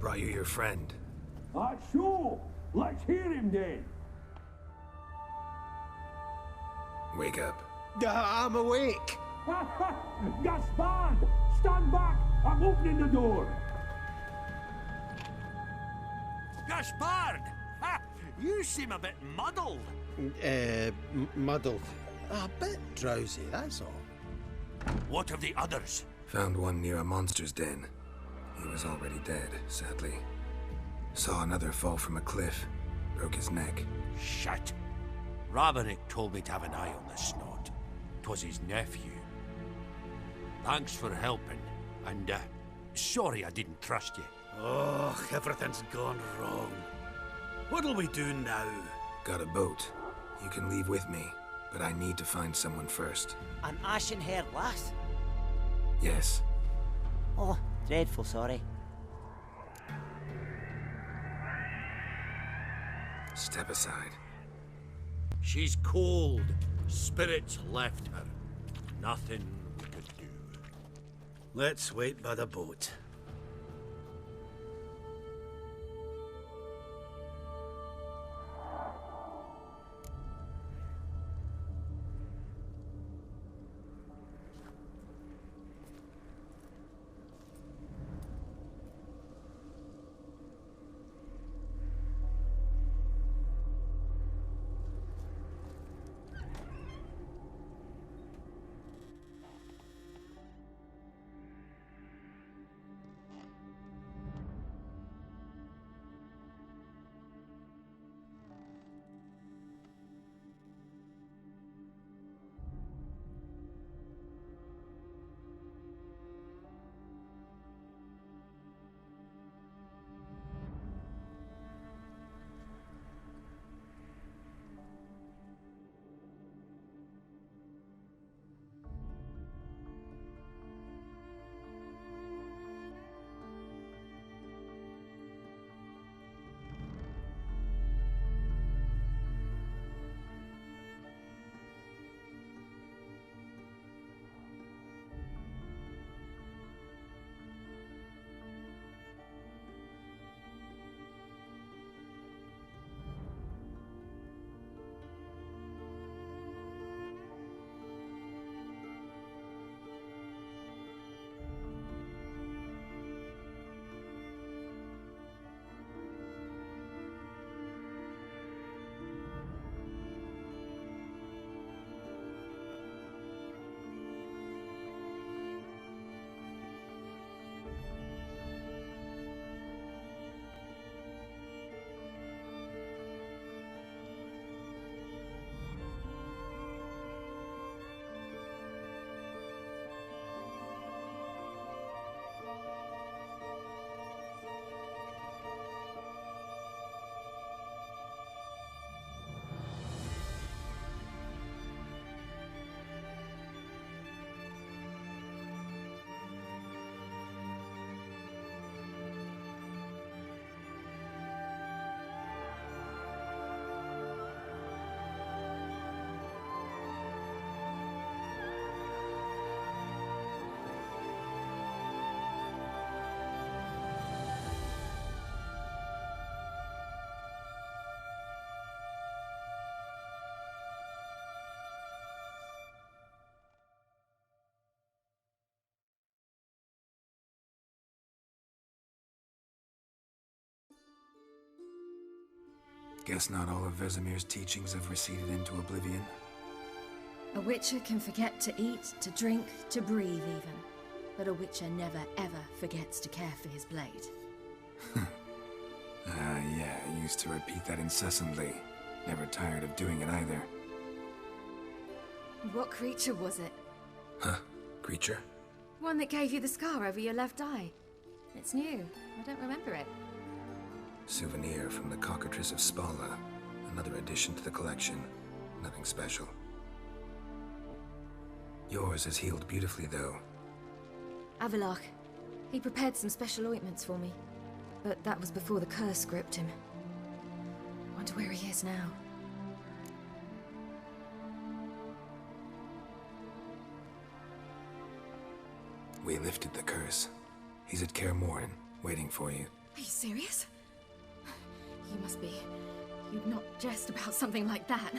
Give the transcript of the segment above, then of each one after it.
brought you your friend. Sure. Let's hear him then. Wake up. I'm awake. Gaspard! Stand back! I'm opening the door! Gaspard! Ha! You seem a bit muddled. Muddled. A bit drowsy, that's all. What of the others? Found one near a monster's den. He was already dead, sadly. Saw another fall from a cliff. Broke his neck. Shit. Raverick told me to have an eye on the snot. 'Twas his nephew. Thanks for helping. And, sorry I didn't trust you. Oh, everything's gone wrong. What'll we do now? Got a boat. You can leave with me, but I need to find someone first. An ashen-haired lass? Yes. Oh, dreadful sorry. Step aside. She's cold. Spirits left her. Nothing we could do. Let's wait by the boat. Guess not all of Vesemir's teachings have receded into oblivion. A witcher can forget to eat, to drink, to breathe even. But a witcher never ever forgets to care for his blade. Yeah, I used to repeat that incessantly. Never tired of doing it either. What creature was it? Huh? Creature? One that gave you the scar over your left eye. It's new. I don't remember it. Souvenir from the Cockatrice of Spala. Another addition to the collection. Nothing special. Yours is healed beautifully, though. Avalach. He prepared some special ointments for me. But that was before the curse gripped him. Wonder where he is now. We lifted the curse. He's at Kaer Morhen, waiting for you. Are you serious? You must be. You'd not jest about something like that.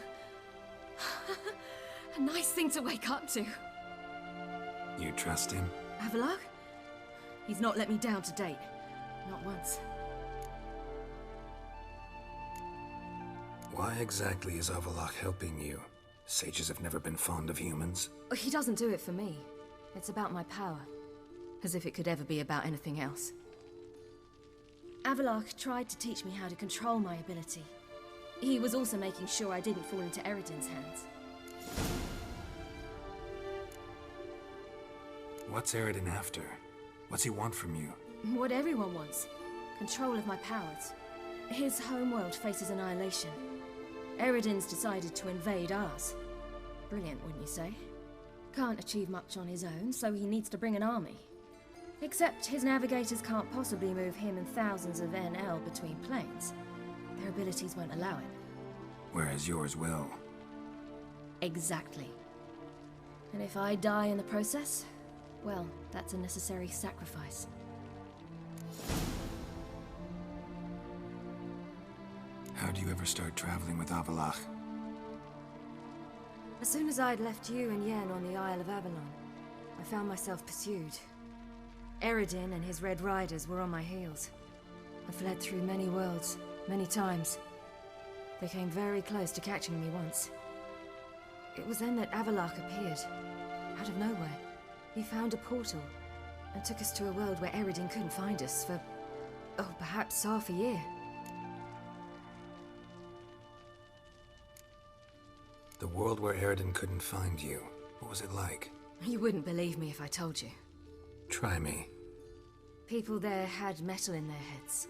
A nice thing to wake up to. You trust him? Avalok? He's not let me down to date. Not once. Why exactly is Avalok helping you? Sages have never been fond of humans. He doesn't do it for me. It's about my power. As if it could ever be about anything else. Avalok tried to teach me how to control my ability. He was also making sure I didn't fall into Eridan's hands. What's Eridan after? What's he want from you? What everyone wants. Control of my powers. His homeworld faces annihilation. Eridan's decided to invade ours. Brilliant, wouldn't you say? Can't achieve much on his own, so he needs to bring an army. Except his navigators can't possibly move him and thousands of NL between planes. Their abilities won't allow it. Whereas yours will. Exactly. And if I die in the process, well, that's a necessary sacrifice. How do you ever start traveling with Avalok? As soon as I'd left you and Yen on the Isle of Avalon, I found myself pursued. Eridan and his Red Riders were on my heels. I fled through many worlds, many times. They came very close to catching me once. It was then that Avalok appeared, out of nowhere. He found a portal, and took us to a world where Eridan couldn't find us for, oh, perhaps half a year. The world where Eridan couldn't find you. What was it like? You wouldn't believe me if I told you. Try me. People there had metal in their heads.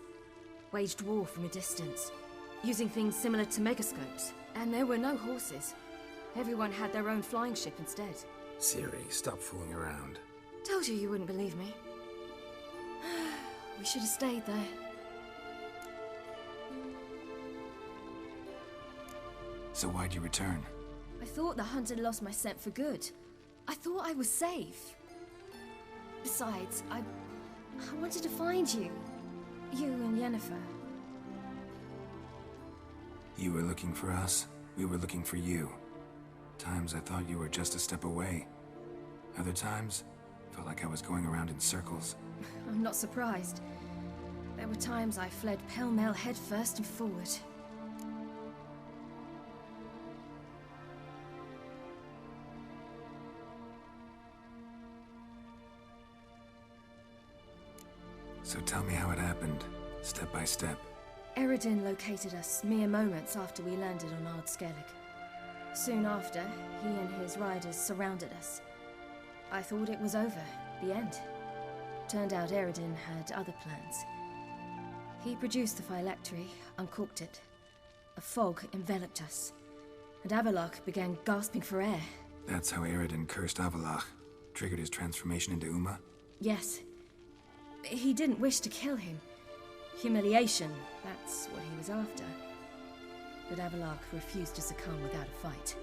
Waged war from a distance, using things similar to megascopes. And there were no horses. Everyone had their own flying ship instead. Ciri, stop fooling around. Told you wouldn't believe me. We should have stayed there. So why'd you return? I thought the hunt had lost my scent for good. I thought I was safe. Besides, I wanted to find you. You and Yennefer. You were looking for us, we were looking for you. Times I thought you were just a step away. Other times, felt like I was going around in circles. I'm not surprised. There were times I fled pell-mell headfirst and forward. So tell me how it happened, step by step. Eridan located us mere moments after we landed on Ard Skellig. Soon after, he and his riders surrounded us. I thought it was over, the end. Turned out Eridan had other plans. He produced the phylactery, uncorked it. A fog enveloped us, and Avalok began gasping for air. That's how Eridan cursed Avalok, triggered his transformation into Uma? Yes. He didn't wish to kill him. Humiliation, that's what he was after. But Avalok refused to succumb without a fight.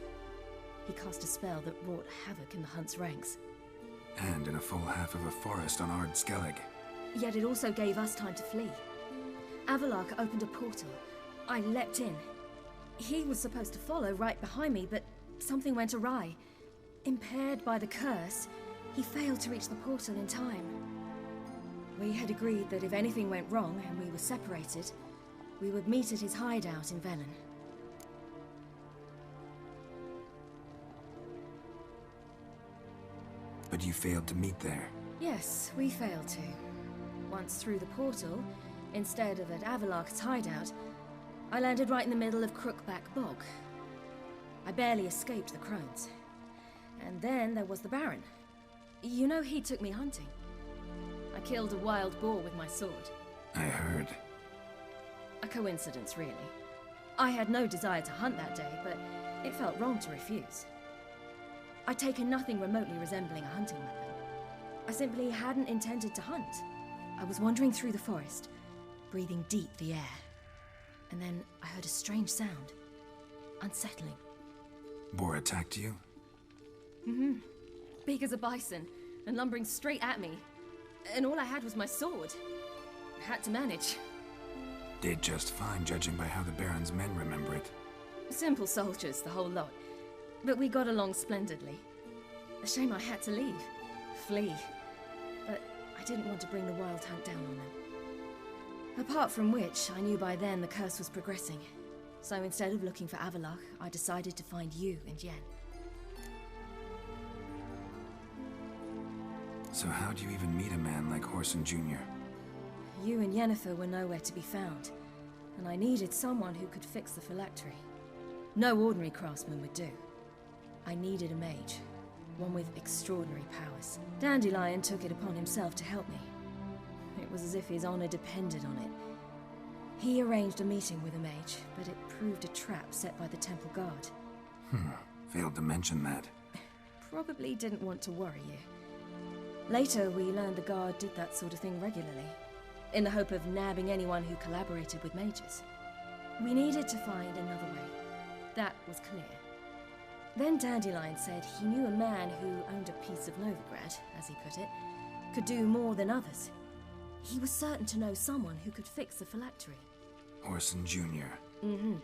He cast a spell that wrought havoc in the hunt's ranks. And in a full half of a forest on Ard Skellig. Yet it also gave us time to flee. Avalok opened a portal. I leapt in. He was supposed to follow right behind me, but something went awry. Impaired by the curse, he failed to reach the portal in time. We had agreed that if anything went wrong and we were separated, we would meet at his hideout in Velen. But you failed to meet there. Yes, we failed to. Once through the portal, instead of at Avalok's hideout, I landed right in the middle of Crookback Bog. I barely escaped the crones. And then there was the Baron. You know, he took me hunting. I killed a wild boar with my sword. I heard. A coincidence, really. I had no desire to hunt that day, but it felt wrong to refuse. I'd taken nothing remotely resembling a hunting weapon. I simply hadn't intended to hunt. I was wandering through the forest, breathing deep the air. And then I heard a strange sound. Unsettling. Boar attacked you? Mm-hmm. Big as a bison, and lumbering straight at me. And all I had was my sword. Had to manage. Did just fine, judging by how the Baron's men remember it. Simple soldiers, the whole lot. But we got along splendidly. A shame I had to leave. Flee. But I didn't want to bring the Wild Hunt down on them. Apart from which, I knew by then the curse was progressing. So instead of looking for Avallac'h, I decided to find you and Yen. So how'd you even meet a man like Whoreson Jr.? You and Yennefer were nowhere to be found, and I needed someone who could fix the phylactery. No ordinary craftsman would do. I needed a mage, one with extraordinary powers. Dandelion took it upon himself to help me. It was as if his honor depended on it. He arranged a meeting with a mage, but it proved a trap set by the Temple Guard. Failed to mention that. Probably didn't want to worry you. Later, we learned the Guard did that sort of thing regularly, in the hope of nabbing anyone who collaborated with mages. We needed to find another way. That was clear. Then Dandelion said he knew a man who owned a piece of Novigrad, as he put it, could do more than others. He was certain to know someone who could fix the phylactery. Whoreson Jr. Mm-hmm.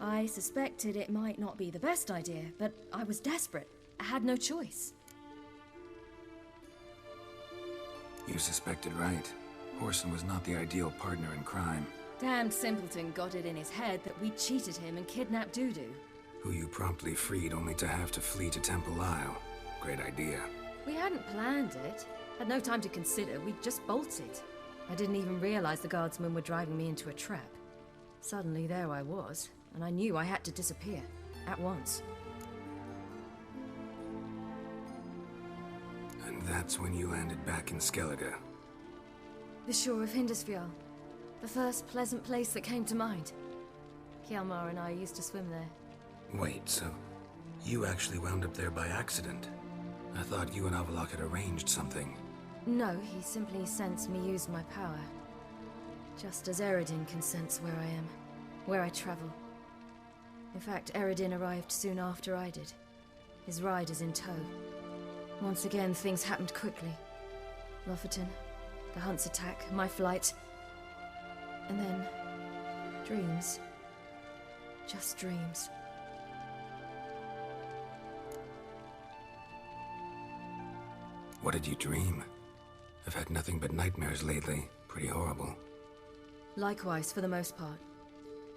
I suspected it might not be the best idea, but I was desperate. I had no choice. You suspected right. Whoreson was not the ideal partner in crime. Damned simpleton got it in his head that we cheated him and kidnapped Dudu. Who you promptly freed only to have to flee to Temple Isle. Great idea. We hadn't planned it. Had no time to consider, we just bolted. I didn't even realize the guardsmen were driving me into a trap. Suddenly there I was, and I knew I had to disappear. At once. And that's when you landed back in Skellige. The shore of Hindisfjall. The first pleasant place that came to mind. Hjalmar and I used to swim there. Wait, so you actually wound up there by accident? I thought you and Avallac'h had arranged something. No, he simply sensed me use my power. Just as Eredin can sense where I am, where I travel. In fact, Eredin arrived soon after I did. His riders in tow. Once again, things happened quickly. Lofoten, the Hunt's attack, my flight. And then, dreams. Just dreams. What did you dream? I've had nothing but nightmares lately. Pretty horrible. Likewise, for the most part.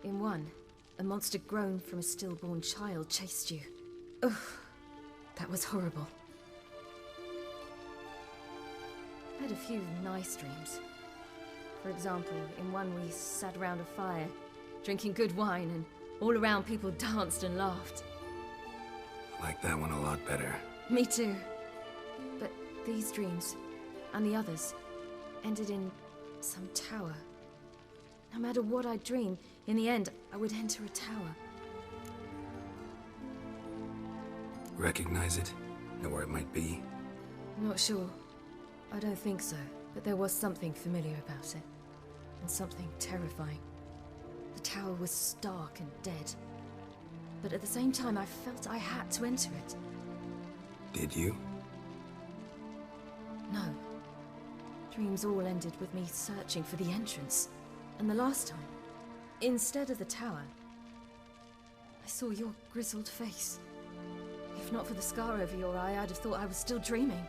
In one, a monster grown from a stillborn child chased you. Ugh, that was horrible. I had a few nice dreams. For example, in one we sat around a fire, drinking good wine, and all around people danced and laughed. I like that one a lot better. Me too. But these dreams, and the others, ended in some tower. No matter what I dreamed, in the end, I would enter a tower. Recognize it? Know where it might be? Not sure. I don't think so, but there was something familiar about it. And something terrifying. The tower was stark and dead. But at the same time, I felt I had to enter it. Did you? No. Dreams all ended with me searching for the entrance. And the last time, instead of the tower, I saw your grizzled face. If not for the scar over your eye, I'd have thought I was still dreaming.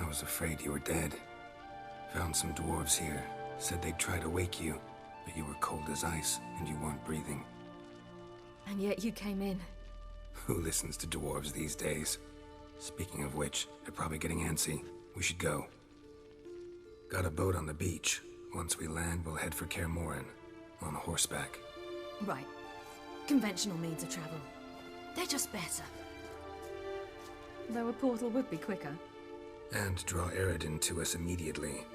I was afraid you were dead. Found some dwarves here. Said they'd try to wake you, but you were cold as ice and you weren't breathing. And yet you came in. Who listens to dwarves these days? Speaking of which, they're probably getting antsy. We should go. Got a boat on the beach. Once we land, we'll head for Kaer Morhen. On horseback. Right. Conventional means of travel. They're just better. Though a portal would be quicker. And draw Eredin to us immediately.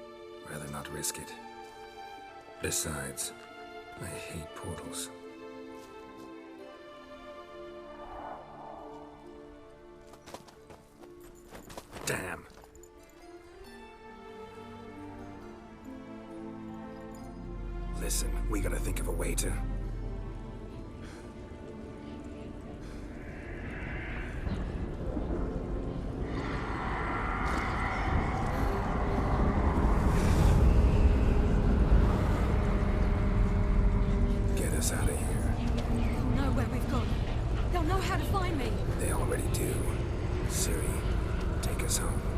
Rather not risk it. Besides, I hate portals. Damn. Listen, we gotta think of a way to... how to find me. They already do. Ciri, take us home.